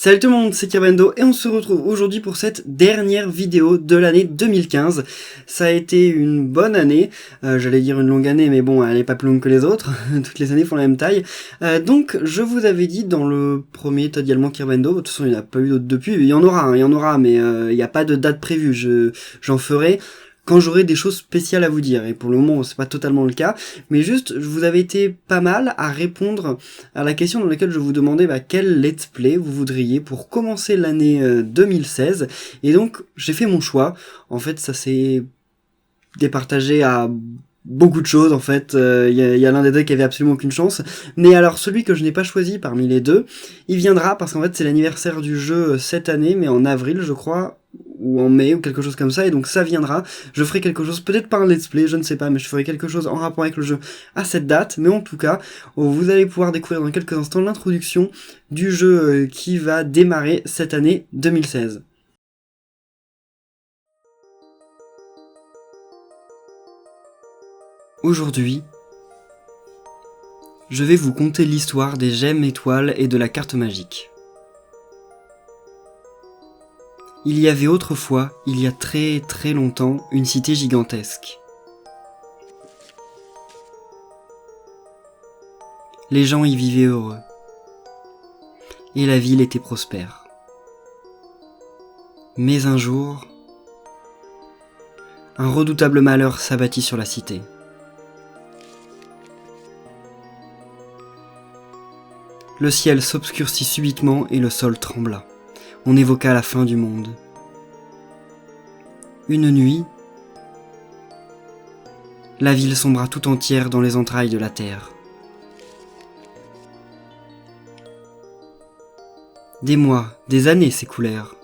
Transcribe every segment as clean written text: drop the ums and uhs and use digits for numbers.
Salut tout le monde, c'est Kirbendo et on se retrouve aujourd'hui pour cette dernière vidéo de l'année 2015. Ça a été une bonne année, j'allais dire une longue année mais bon elle est pas plus longue que les autres, toutes les années font la même taille. Donc je vous avais dit dans le premier Todialement Kirbendo, de toute façon il n'y en a pas eu d'autres depuis, il y en aura mais il n'y a pas de date prévue, j'en ferai quand j'aurai des choses spéciales à vous dire, et pour le moment c'est pas totalement le cas, mais juste je vous avais été pas mal à répondre à la question dans laquelle je vous demandais quel let's play vous voudriez pour commencer l'année 2016, et donc j'ai fait mon choix. En fait ça s'est départagé à beaucoup de choses en fait, y a l'un des deux qui avait absolument aucune chance, mais alors celui que je n'ai pas choisi parmi les deux, il viendra parce qu'en fait c'est l'anniversaire du jeu cette année, mais en avril je crois, ou en mai, ou quelque chose comme ça, et donc ça viendra, je ferai quelque chose, peut-être pas un let's play, je ne sais pas, mais je ferai quelque chose en rapport avec le jeu à cette date, mais en tout cas, vous allez pouvoir découvrir dans quelques instants l'introduction du jeu qui va démarrer cette année 2016. Aujourd'hui, je vais vous conter l'histoire des gemmes étoiles et de la carte magique. Il y avait autrefois, il y a très très longtemps, une cité gigantesque. Les gens y vivaient heureux. Et la ville était prospère. Mais un jour, un redoutable malheur s'abattit sur la cité. Le ciel s'obscurcit subitement et le sol trembla. On évoqua la fin du monde. Une nuit, la ville sombra tout entière dans les entrailles de la terre. Des mois, des années s'écoulèrent.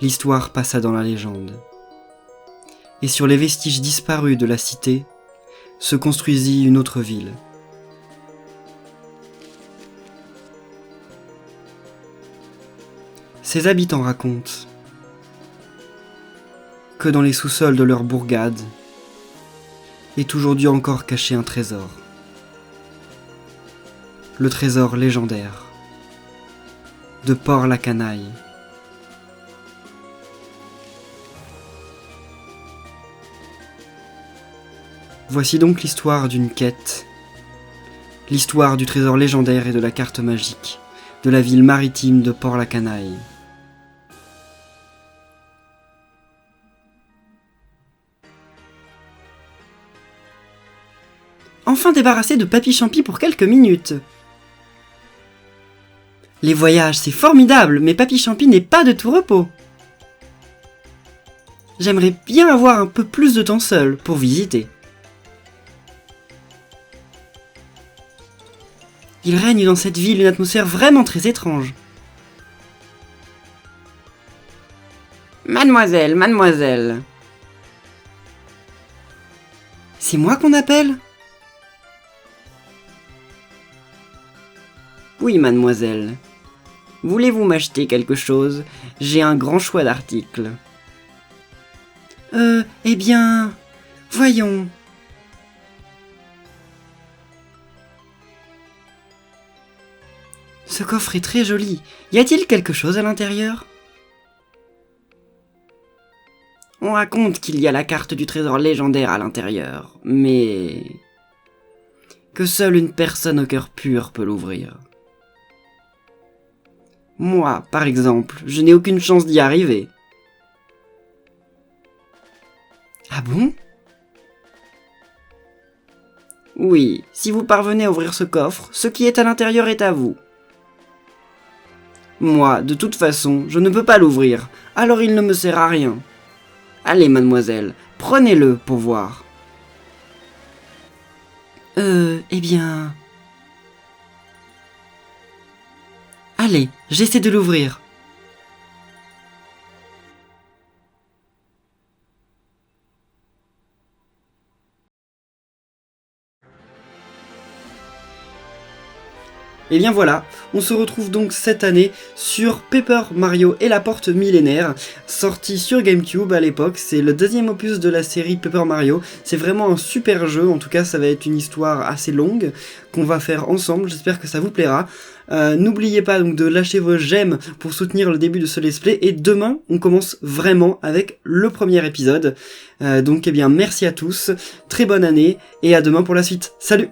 L'histoire passa dans la légende. Et sur les vestiges disparus de la cité, se construisit une autre ville. Ses habitants racontent que dans les sous-sols de leur bourgade est aujourd'hui encore caché un trésor. Le trésor légendaire de Port-la-Canaille. Voici donc l'histoire d'une quête, l'histoire du trésor légendaire et de la carte magique de la ville maritime de Port-la-Canaille. Enfin débarrassé de Papy Champi pour quelques minutes. Les voyages, c'est formidable, mais Papy Champi n'est pas de tout repos. J'aimerais bien avoir un peu plus de temps seul pour visiter. Il règne dans cette ville une atmosphère vraiment très étrange. Mademoiselle, mademoiselle. C'est moi qu'on appelle ? Oui, mademoiselle. Voulez-vous m'acheter quelque chose ? J'ai un grand choix d'articles. Eh bien... Voyons... Ce coffre est très joli. Y a-t-il quelque chose à l'intérieur ? On raconte qu'il y a la carte du trésor légendaire à l'intérieur, mais... que seule une personne au cœur pur peut l'ouvrir. Moi, par exemple, je n'ai aucune chance d'y arriver. Ah bon ? Oui, si vous parvenez à ouvrir ce coffre, ce qui est à l'intérieur est à vous. Moi, de toute façon, je ne peux pas l'ouvrir, alors il ne me sert à rien. Allez, mademoiselle, prenez-le pour voir. Eh bien... Allez, j'essaie de l'ouvrir. Et bien voilà, on se retrouve donc cette année sur Paper Mario et la Porte Millénaire, sorti sur GameCube à l'époque. C'est le deuxième opus de la série Paper Mario. C'est vraiment un super jeu, en tout cas ça va être une histoire assez longue qu'on va faire ensemble, j'espère que ça vous plaira. N'oubliez pas donc de lâcher vos j'aime pour soutenir le début de ce let's play, et demain on commence vraiment avec le premier épisode. Donc eh bien merci à tous, très bonne année et à demain pour la suite. Salut!